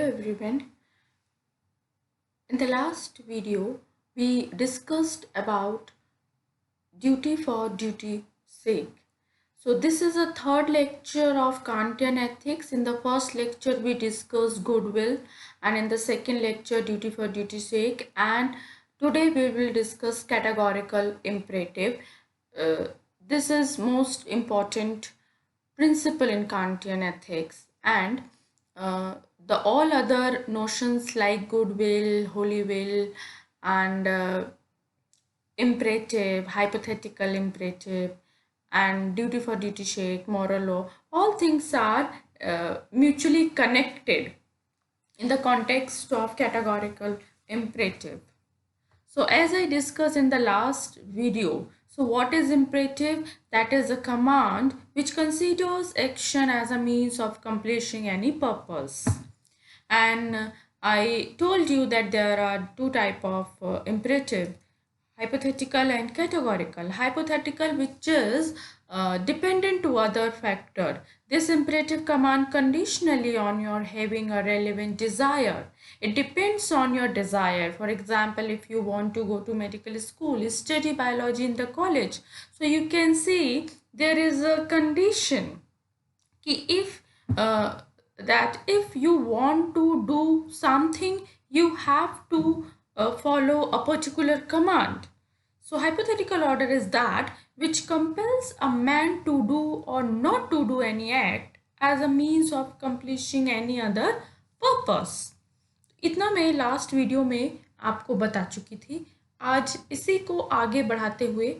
everyone. In the last video, we discussed about duty for duty sake. So this is a third lecture of Kantian ethics. In the first lecture, we discussed goodwill, and in the second lecture, duty for duty sake. And today we will discuss categorical imperative. Uh, this is most important principle in Kantian ethics, and the all other notions like goodwill, holy will, and imperative, hypothetical imperative, and duty for duty sake, moral law, all things are mutually connected in the context of categorical imperative. So as I discussed in the last video, so what is imperative? That is a command which considers action as a means of accomplishing any purpose. And I told you that there are two type of imperative, hypothetical and categorical. Hypothetical, which is dependent to other factor. This imperative command conditionally on your having a relevant desire. It depends on your desire. For example, if you want to go to medical school, study biology in the college, so you can see there is a condition कि if that if you want to do something, you have to follow a particular command. So hypothetical order is that which compels a man to do or not to do any act as a means of accomplishing any other purpose. इतना मैं last video में आपको बता चुकी थी. आज इसी को आगे बढ़ाते हुए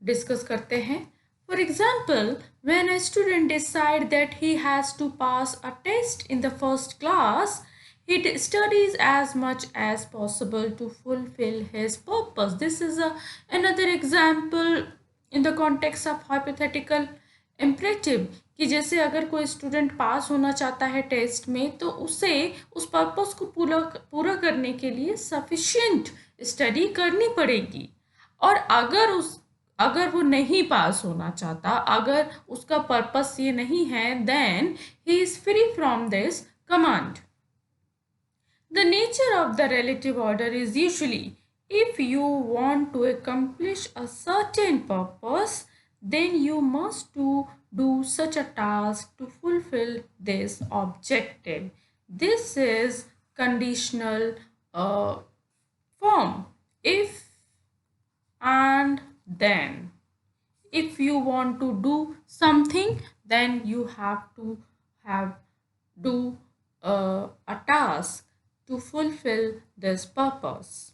डिस्कस करते हैं. For example, when a student decides that he has to pass a test in the first class, he studies as much as possible to fulfill his purpose. This is another example in the context of hypothetical imperative कि जैसे अगर कोई student पास होना चाहता है test में, तो उसे उस पर्पस को पूरा करने के लिए सफिशिएंट स्टडी करनी पड़ेगी. और अगर वो नहीं पास होना चाहता, अगर उसका पर्पस ये नहीं है, then he is free from this command. The nature of the relative order is usually if you want to accomplish a certain purpose, then you must do such a task to fulfill this objective. This is conditional form. If and then. If you want to do something, then you have to do a task to fulfill this purpose.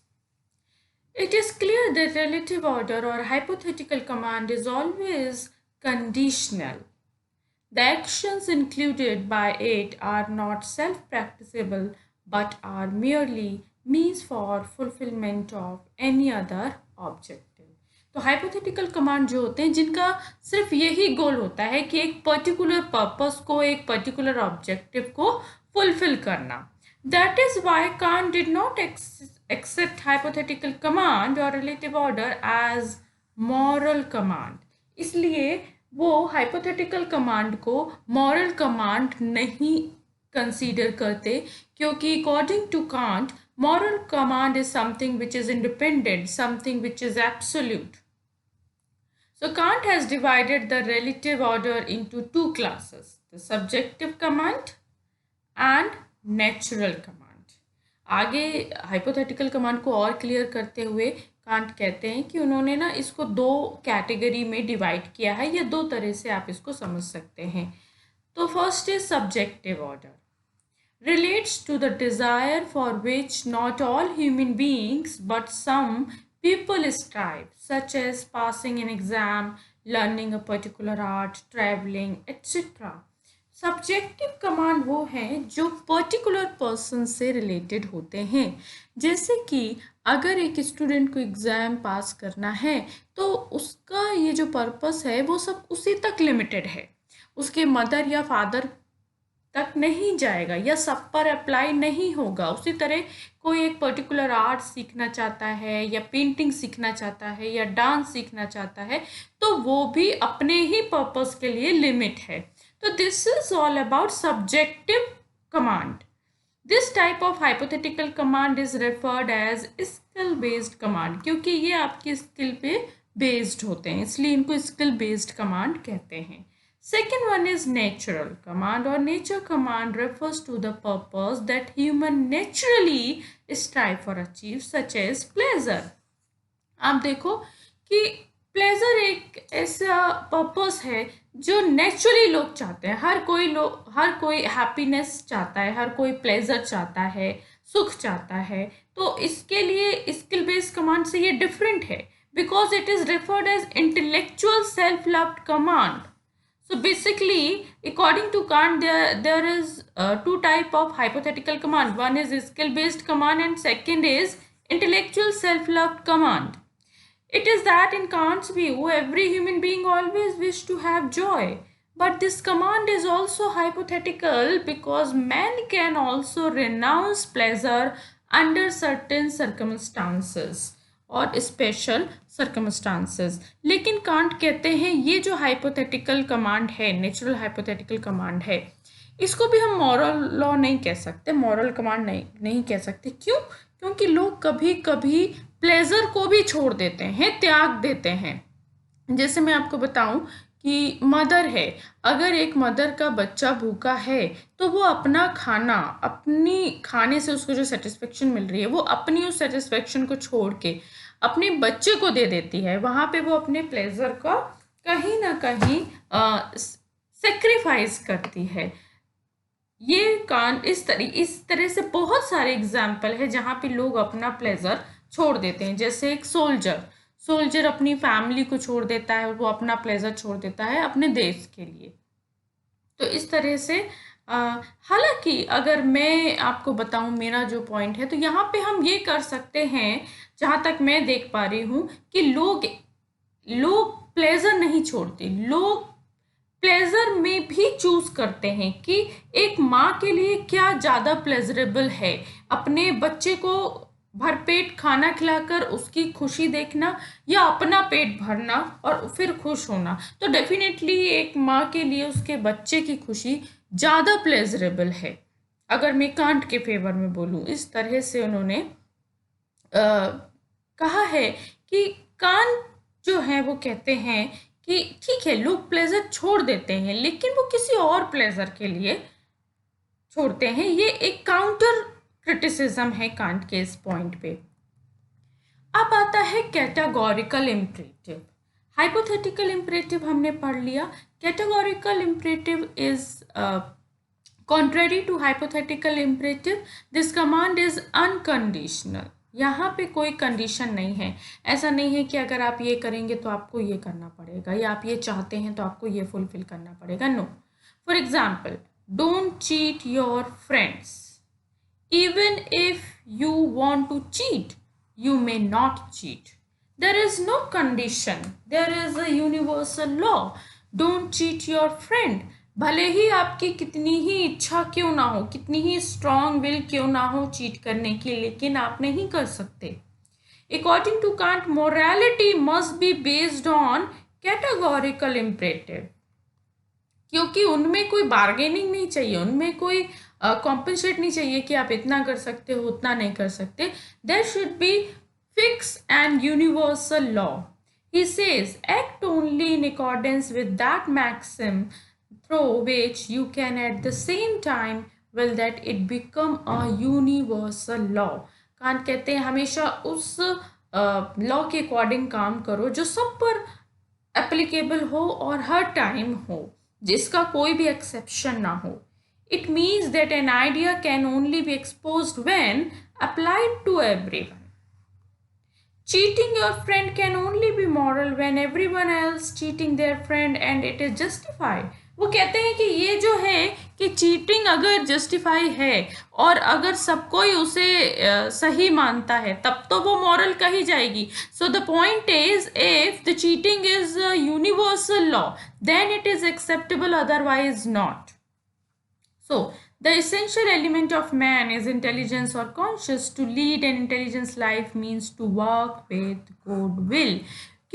It is clear that relative order or hypothetical command is always conditional. The actions included by it are not self-practicable but are merely means for fulfillment of any other objective. तो hypothetical command जो होते हैं जिनका सिर्फ यही गोल होता है कि एक पर्टिकुलर पर्पस को, एक पर्टिकुलर ऑब्जेक्टिव को फुलफिल करना. That is why can't did not accept hypothetical command or relative order as moral command. इसलिए वो hypothetical command को moral command नहीं कंसीडर करते, क्योंकि according to Kant, moral command is something which is independent, something which is absolute. So Kant has divided the relative order into two classes, the subjective command and natural command. आगे hypothetical command को और clear करते हुए can't कहते हैं कि उन्होंने ना इसको दो कैटेगरी में डिवाइड किया है, या दो तरह से आप इसको समझ सकते हैं. तो first is subjective order, relates to the desire for which not all human beings but some people strive, such as passing an exam, learning a particular art, traveling, etc. Subjective command वो हैं जो particular person से related होते हैं. जैसे कि अगर एक स्टूडेंट को एग्ज़ाम पास करना है, तो उसका ये जो पर्पस है वो सब उसी तक लिमिटेड है, उसके मदर या फादर तक नहीं जाएगा या सब पर अप्लाई नहीं होगा. उसी तरह कोई एक पर्टिकुलर आर्ट सीखना चाहता है या पेंटिंग सीखना चाहता है या डांस सीखना चाहता है, तो वो भी अपने ही पर्पस के लिए लिमिट है. तो this is all about subjective command. This type of hypothetical command is referred as skill based command, क्योंकि ये आपकी स्किल पे बेस्ड होते हैं, इसलिए इनको स्किल बेस्ड कमांड कहते हैं. Second one is natural command, or nature command refers to the purpose that human naturally strive for achieve, such as pleasure. आप देखो कि प्लेजर एक ऐसा पर्पस है जो नेचुरली लोग चाहते हैं. हर कोई हैप्पीनेस चाहता है, हर कोई प्लेजर चाहता है, सुख चाहता है. तो इसके लिए स्किल बेस्ड कमांड से ये डिफरेंट है, because it is referred as intellectual self loved command. So basically, according to Kant, there is two type of hypothetical command. One is skill-based command and second is intellectual self-loved command. It is that in Kant's view, every human being always wish to have joy. But this command is also hypothetical because man can also renounce pleasure under certain circumstances और special circumstances. लेकिन can't कहते हैं ये जो hypothetical command है, natural hypothetical command है, इसको भी हम मॉरल लॉ नहीं कह सकते, मॉरल कमांड नहीं कह सकते. क्यों? क्योंकि लोग कभी कभी प्लेजर को भी छोड़ देते हैं, त्याग देते हैं. जैसे मैं आपको बताऊं कि मदर है, अगर एक मदर का बच्चा भूखा है तो वो अपना खाना, अपनी खाने से उसको जो सेटिस्फेक्शन मिल रही है, वो अपनी उस सेटिस्फेक्शन को छोड़ के अपने बच्चे को दे देती है. वहाँ पे वो अपने प्लेजर का कहीं ना कहीं सेक्रीफाइस करती है. ये इस तरह से बहुत सारे एग्जाम्पल है जहाँ पे लोग अपना प्लेजर छोड़ देते हैं. जैसे एक सोल्जर अपनी फैमिली को छोड़ देता है, वो अपना प्लेजर छोड़ देता है अपने देश के लिए. तो इस तरह से हालांकि अगर मैं आपको बताऊं मेरा जो पॉइंट है, तो यहाँ पे हम ये कर सकते हैं, जहाँ तक मैं देख पा रही हूँ, कि लोग प्लेजर नहीं छोड़ते, लोग प्लेजर में भी चूज करते हैं कि एक माँ के लिए क्या ज़्यादा प्लेजरेबल है, अपने बच्चे को भरपेट खाना खिलाकर उसकी खुशी देखना या अपना पेट भरना और फिर खुश होना. तो डेफिनेटली एक माँ के लिए उसके बच्चे की खुशी ज़्यादा प्लेजरेबल है, अगर मैं कांट के फेवर में बोलूँ. इस तरह से उन्होंने कहा है कि कांट जो है वो कहते हैं कि ठीक है, लोग प्लेजर छोड़ देते हैं लेकिन वो किसी और प्लेजर के लिए छोड़ते हैं. ये एक काउंटर क्रिटिसिज्म है कांट के इस पॉइंट पे. अब आता है कैटेगोरिकल इम्परेटिव. हाइपोथेटिकल इम्परेटिव हमने पढ़ लिया. Categorical imperative is contrary to hypothetical imperative. This command is unconditional. यहाँ पे कोई कंडीशन नहीं है. ऐसा नहीं है कि अगर आप ये करेंगे तो आपको ये करना पड़ेगा, या आप ये चाहते हैं तो आपको ये फुलफिल करना पड़ेगा. No. For example, don't cheat your friends. Even if you want to cheat, you may not cheat. There is no condition. There is a universal law. Don't cheat your friend. भले ही आपकी कितनी ही इच्छा क्यों ना हो, कितनी ही स्ट्रॉन्ग विल क्यों ना हो चीट करने की, लेकिन आप नहीं कर सकते. According to Kant, morality must be based on categorical imperative. क्योंकि उनमें कोई बार्गेनिंग नहीं चाहिए, उनमें कोई कॉम्पनसेट नहीं चाहिए कि आप इतना कर सकते हो उतना नहीं कर सकते. There should be fix and universal law. He says act only in accordance with that maxim through which you can at the same time will that it become a universal law. Kant कहते हैं हमेशा उस law के according काम करो जो सब पर एप्लीकेबल हो और हर टाइम हो, जिसका कोई भी एक्सेप्शन ना हो. It means that an idea can only be exposed when applied to everyone. Cheating your friend can only be moral when everyone else cheating their friend and it is justified. वो कहते हैं कि ये जो है कि चीटिंग अगर justify है और अगर सब कोई उसे सही मानता है तब तो वो मॉरल कही जाएगी. So the point is if the cheating is a universal law then it is acceptable, otherwise not. So, the essential element of man is intelligence or conscious. To lead an intelligence life means to work with good will.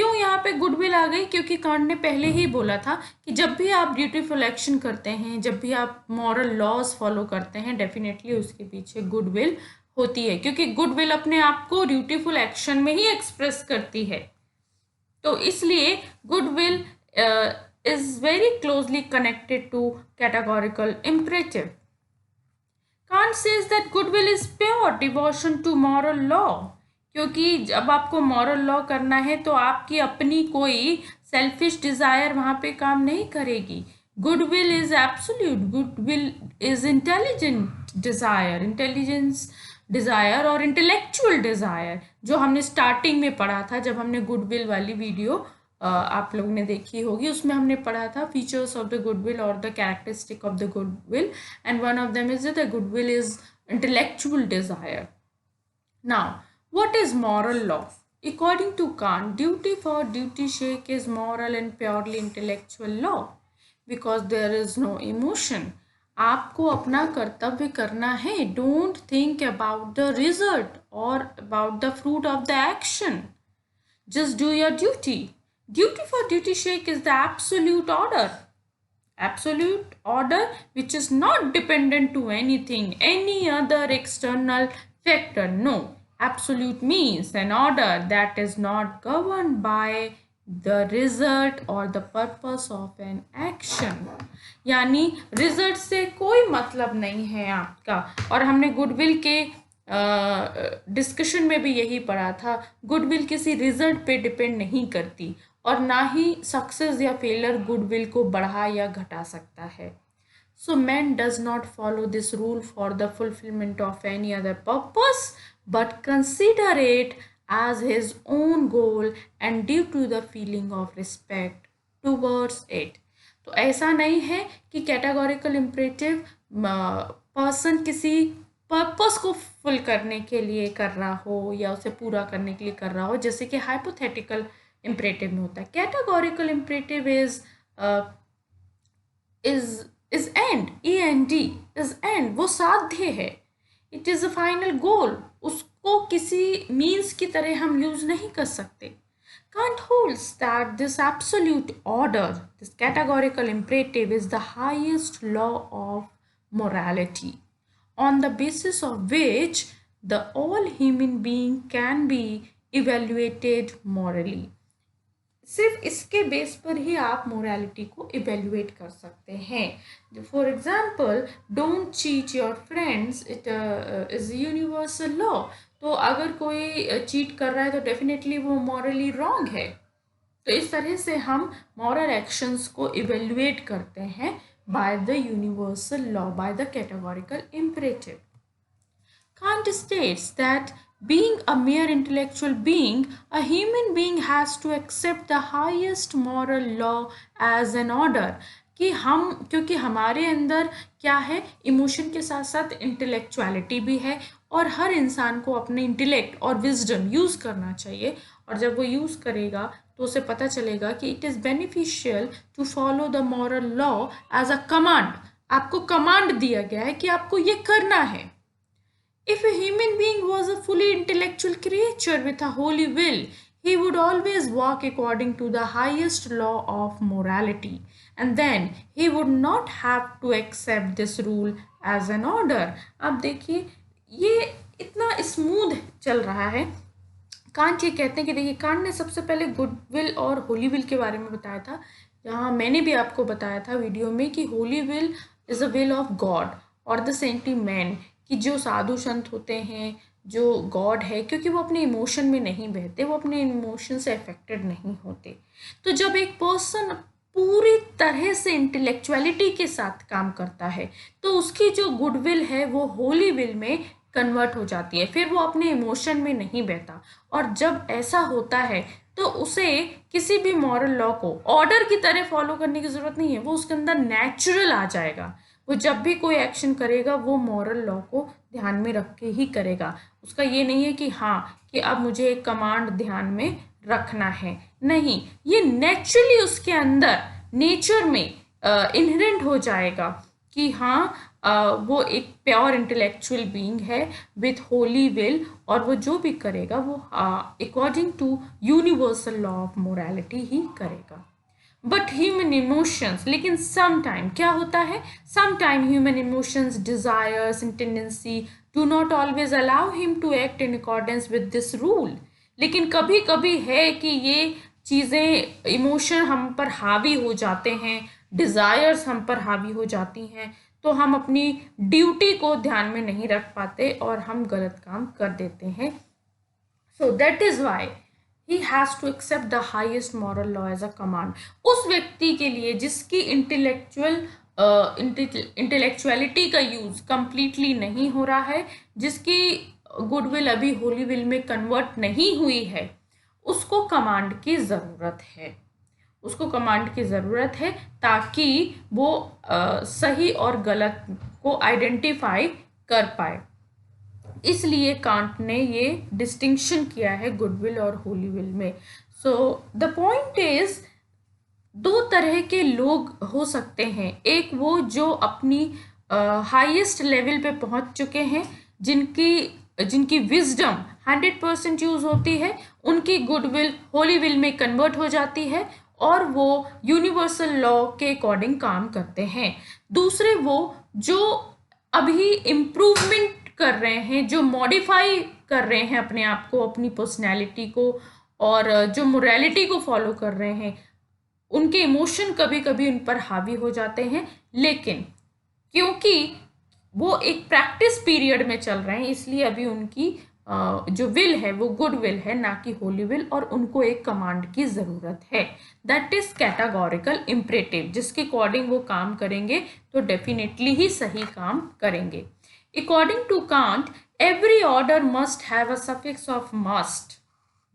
क्यों यहाँ पे goodwill आ गई? क्योंकि can't ने पहले ही बोला था कि जब भी आप ड्यूटीफुल एक्शन करते हैं, जब भी आप मॉरल लॉज फॉलो करते हैं, डेफिनेटली उसके पीछे गुडविल होती है, क्योंकि गुडविल अपने आप को ड्यूटीफुल एक्शन में ही एक्सप्रेस करती है। तो इसलिए goodwill is very closely connected to categorical imperative. Kant says that goodwill is pure devotion to moral law, क्योंकि जब आपको मॉरल लॉ करना है तो आपकी अपनी कोई सेल्फिश डिजायर वहां पे काम नहीं करेगी। Goodwill is absolute, goodwill is intelligent desire, intelligence desire और इंटेलेक्चुअल डिजायर, जो हमने स्टार्टिंग में पढ़ा था जब हमने गुडविल वाली वीडियो आप लोग ने देखी होगी। उसमें हमने पढ़ा था फीचर्स ऑफ द गुडविल और the characteristic of the goodwill, and one of them is the goodwill is intellectual desire. Now what is moral law? According to Kant, duty for duty sake is moral and purely intellectual law because there is no emotion. आपको अपना कर्तव्य करना है. Don't think about the result or about the fruit of the action. Just do your duty. Duty for duty sake is the absolute order. Absolute order which is not dependent to anything, any other external factor. No. Absolute means an order that is not governed by the result or the purpose of an action. यानी result से कोई मतलब नहीं है आपका। और हमने goodwill के डिस्कशन में भी यही पढ़ा था, गुडविल किसी रिजल्ट पे डिपेंड नहीं करती और ना ही सक्सेस या फेलियर गुडविल को बढ़ा या घटा सकता है। So man does not follow this rule for the fulfillment of any other purpose, but consider it as his own goal and due to the feeling of respect towards it. तो ऐसा नहीं है कि कैटेगोरिकल इम्परेटिव पर्सन किसी purpose को full करने के लिए कर रहा हो या उसे पूरा करने के लिए कर रहा हो, जैसे कि हाइपोथेटिकल इम्परेटिव में होता है। Categorical imperative is end, END is end, वो साध्य है, it is a final goal, उसको किसी means की तरह हम यूज नहीं कर सकते। Kant holds that this absolute order, this categorical imperative is the highest law of morality, on the basis of which the all human being can be evaluated morally. सिर्फ इसके बेस पर ही आप मोरालिटी को evaluate कर सकते हैं। For example, don't cheat your friends, it is universal law. तो अगर कोई चीट कर रहा है तो डेफिनेटली वो मॉरली रॉन्ग है। तो इस तरह से हम मॉरल एक्शंस को इवेल्युएट करते हैं by the universal law, by the categorical imperative. Kant states that being a mere intellectual being, a human being has to accept the highest moral law as an order. कि हम, क्योंकि हमारे अंदर क्या है, इमोशन के साथ साथ इंटेलेक्चुअलिटी भी है और हर इंसान को अपने इंटेलेक्ट और विजडम यूज़ करना चाहिए। और जब वो यूज़ करेगा तो उसे पता चलेगा कि it is beneficial to follow the moral law as a command. आपको कमांड दिया गया है कि आपको ये करना है। If a human being was a fully intellectual creature with a holy will, he would always walk according to the highest law of morality, and then he would not have to accept this rule as an order. अब देखिए ये इतना smooth चल रहा है। Can't ये कहते हैं कि देखिए, कांट ने सबसे पहले गुडविल और होली विल के बारे में बताया था, जहाँ मैंने भी आपको बताया था वीडियो में कि Holi will is a will of God और द सेंटी मैन, कि जो साधु संत होते हैं, जो गॉड है, क्योंकि वो अपने इमोशन में नहीं बहते, वो अपने इमोशन से अफेक्टेड नहीं होते। तो जब एक पर्सन पूरी तरह से इंटेलेक्चुअलिटी के साथ काम करता है तो उसकी जो गुडविल है वो होली विल में कन्वर्ट हो जाती है, फिर वो अपने इमोशन में नहीं बहता। और जब ऐसा होता है तो उसे किसी भी मॉरल लॉ को ऑर्डर की तरह फॉलो करने की ज़रूरत नहीं है, वो उसके अंदर नेचुरल आ जाएगा। वो जब भी कोई एक्शन करेगा वो मॉरल लॉ को ध्यान में रख के ही करेगा। उसका ये नहीं है कि हाँ कि अब मुझे एक कमांड ध्यान में रखना है, नहीं, ये नेचुरली उसके अंदर नेचर में इनहेरेंट हो जाएगा कि हाँ वो एक प्योर इंटेलेक्चुअल बीइंग है विथ होली विल, और वो जो भी करेगा वो according to universal law of morality ही करेगा. बट ह्यूमन इमोशंस, लेकिन सम टाइम क्या होता है, some time human emotions, desires and tendency do not always allow him to act in accordance with this rule. लेकिन कभी कभी है कि ये चीज़ें, इमोशन हम पर हावी हो जाते हैं, डिज़ायर्स हम पर हावी हो जाती हैं, तो हम अपनी ड्यूटी को ध्यान में नहीं रख पाते और हम गलत काम कर देते हैं. So that is why he has to accept the highest moral law as a command. उस व्यक्ति के लिए जिसकी इंटेलेक्चुअलिटी का यूज़ कंप्लीटली नहीं हो रहा है, जिसकी गुडविल अभी होली विल में कन्वर्ट नहीं हुई है, उसको कमांड की ज़रूरत है. उसको कमांड की ज़रूरत है ताकि वो सही और गलत को आइडेंटिफाई कर पाए. इसलिए कांट ने ये डिस्टिंक्शन किया है गुडविल और होली विल में. सो द पॉइंट इज, दो तरह के लोग हो सकते हैं. एक वो जो अपनी हाईएस्ट लेवल पे पहुंच चुके हैं, जिनकी विजडम 100% यूज होती है, उनकी गुडविल होली विल में कन्वर्ट हो जाती है और वो यूनिवर्सल लॉ के अकॉर्डिंग काम करते हैं. दूसरे वो जो अभी इम्प्रूवमेंट कर रहे हैं, जो मॉडिफाई कर रहे हैं अपने आप को, अपनी पर्सनैलिटी को, और जो मोरालिटी को फॉलो कर रहे हैं, उनके इमोशन कभी कभी उन पर हावी हो जाते हैं. लेकिन क्योंकि वो एक प्रैक्टिस पीरियड में चल रहे हैं, इसलिए अभी उनकी जो विल है वो गुड विल है, ना कि होली विल, और उनको एक कमांड की ज़रूरत है. दैट इज कैटेगोरिकल इम्परेटिव, जिसके अकॉर्डिंग वो काम करेंगे तो डेफिनेटली ही सही काम करेंगे. According to Kant, every order must have a suffix of must.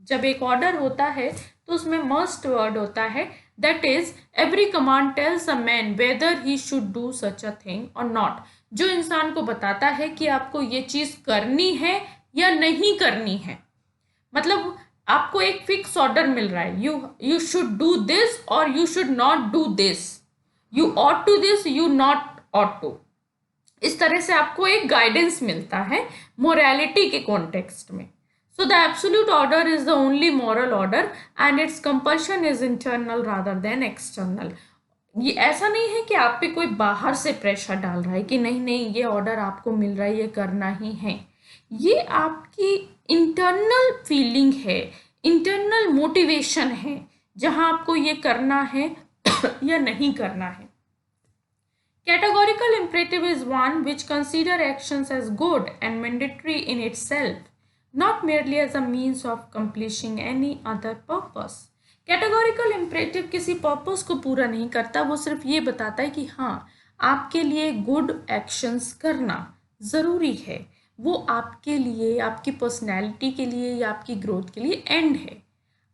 जब एक ऑर्डर होता है तो उसमें मस्ट वर्ड होता है. That is, every command tales a man weather he should do such a thing और नॉट. जो इंसान को बताता है कि आपको ये चीज़ करनी है या नहीं करनी है. मतलब आपको एक फिक्स ऑर्डर मिल रहा है, यू शुड डू दिस और you should not do this, you ought to this, you not ought to. इस तरह से आपको एक गाइडेंस मिलता है मोरालिटी के कॉन्टेक्स्ट में. So the absolute order is the only moral order and it's compulsion is internal rather than external. ये ऐसा नहीं है कि आप पे कोई बाहर से प्रेशर डाल रहा है कि नहीं नहीं ये ऑर्डर आपको मिल रहा है, ये करना ही है. ये आपकी इंटरनल फीलिंग है, इंटरनल मोटिवेशन है, जहां आपको ये करना है या नहीं करना है. Categorical imperative is one which consider actions as good and mandatory in itself, not merely as a means of accomplishing any other purpose. Categorical imperative किसी पर्पस को पूरा नहीं करता, वो सिर्फ ये बताता है कि हाँ, आपके लिए गुड एक्शंस करना ज़रूरी है. वो आपके लिए, आपकी पर्सनैलिटी के लिए या आपकी ग्रोथ के लिए एंड है.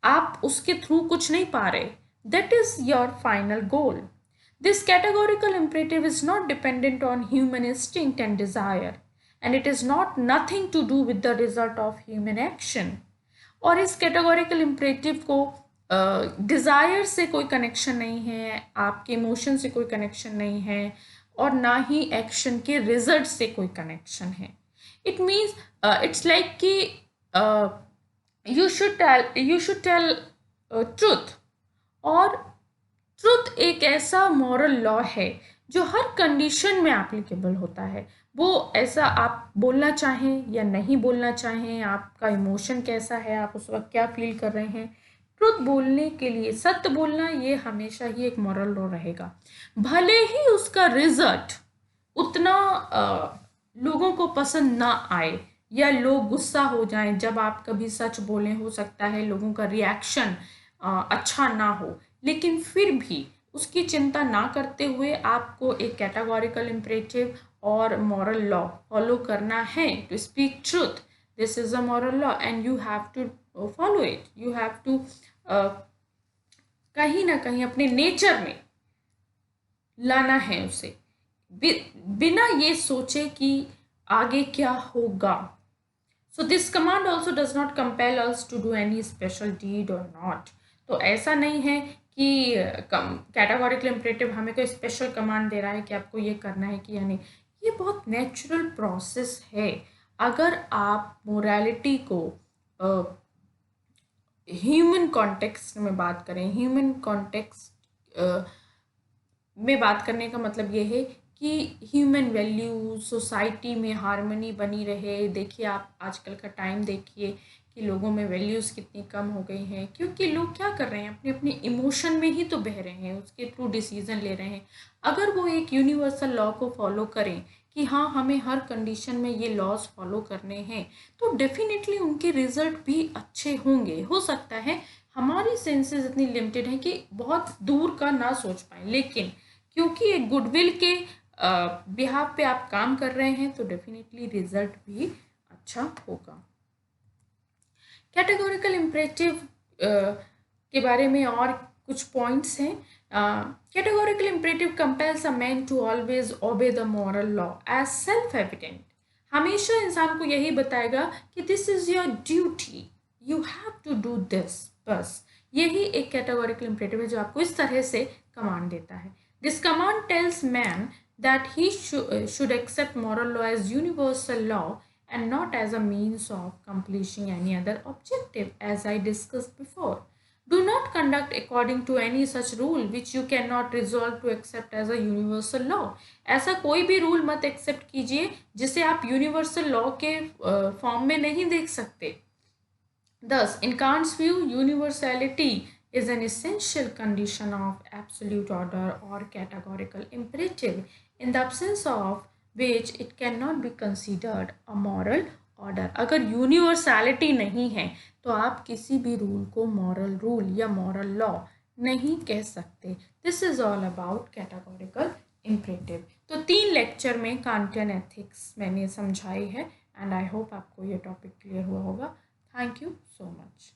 आप उसके थ्रू कुछ नहीं पा रहे. That is your final goal. This categorical imperative is not dependent on human instinct and desire, and it is not nothing to do with the result of human action. और इस categorical imperative को desire से कोई connection नहीं है, आपके emotion से कोई कनेक्शन नहीं है, और ना ही एक्शन के रिजल्ट से कोई कनेक्शन है. इट मीन्स इट्स लाइक कि यू शुड टेल ट्रूथ, और ट्रुथ एक ऐसा मॉरल लॉ है जो हर कंडीशन में एप्लीकेबल होता है. वो ऐसा आप बोलना चाहें या नहीं बोलना चाहें, आपका इमोशन कैसा है, आप उस वक्त क्या फील कर रहे हैं, ट्रुथ बोलने के लिए, सत्य बोलना, ये हमेशा ही एक मॉरल लॉ रहेगा. भले ही उसका रिजल्ट उतना लोगों को पसंद ना आए या लोग गुस्सा हो जाएं जब आप कभी सच बोलें, हो सकता है लोगों का रिएक्शन अच्छा ना हो, लेकिन फिर भी उसकी चिंता ना करते हुए आपको एक कैटेगोरिकल इम्परेटिव और मॉरल लॉ फॉलो करना है. To speak truth, this is a moral law and you have to follow it. You have to कहीं ना कहीं अपने नेचर में लाना है उसे, बिना ये सोचे कि आगे क्या होगा. So this command also does not compel us to do any special deed और नॉट. तो ऐसा नहीं है कि कैटेगोरिकल इम्परेटिव हमें कोई स्पेशल कमांड दे रहा है कि आपको ये करना है कि या नहीं. ये बहुत नेचुरल प्रोसेस है। अगर आप मोरालिटी को ह्यूमन कॉन्टेक्स्ट में बात करें, ह्यूमन कॉन्टेक्स्ट में बात करने का मतलब ये है कि ह्यूमन वैल्यूज सोसाइटी में हार्मनी बनी रहे। देखिए आप आजकल का टाइम देखिए कि लोगों में वैल्यूज़ कितनी कम हो गई हैं, क्योंकि लोग क्या कर रहे हैं, अपने अपने इमोशन में ही तो बह रहे हैं, उसके थ्रू डिसीजन ले रहे हैं। अगर वो एक यूनिवर्सल लॉ को फॉलो करें कि हाँ हमें हर कंडीशन में ये लॉज फॉलो करने हैं, तो डेफिनेटली उनके रिजल्ट भी अच्छे होंगे। हो सकता है हमारी सेंसेस इतनी लिमिटेड हैं कि बहुत दूर का ना सोच पाएँ, लेकिन क्योंकि एक गुडविल के बिहाफ पे आप काम कर रहे हैं तो डेफिनेटली रिजल्ट भी अच्छा होगा। कैटेगोरिकल इम्परेटिव के बारे में और कुछ पॉइंट्स हैं। Categorical imperative compels a man to always obey the moral law as self evident. हमेशा इंसान को यही बताएगा कि this is your duty, you have to do this. बस यही एक कैटेगोरिकल इम्परेटिव है जो आपको इस तरह से कमांड देता है। This command tells man that he should accept moral law as universal law and not as a means of accomplishing any other objective, as I discussed before. Do not conduct according to any such rule which you cannot resolve to accept as a universal law. ऐसा कोई भी rule मत accept कीजिए जिसे आप universal law के form में नहीं देख सकते। Thus, in Kant's view, universality is an essential condition of absolute order or categorical imperative, in the absence of which it cannot be considered a moral order. अगर universality नहीं है तो आप किसी भी रूल को मॉरल रूल या moral law नहीं कह सकते। This is all about categorical imperative. तो 3 लेक्चर में कांटियन एथिक्स मैंने समझाई है, एंड आई होप आपको ये टॉपिक क्लियर हुआ होगा। Thank you so much.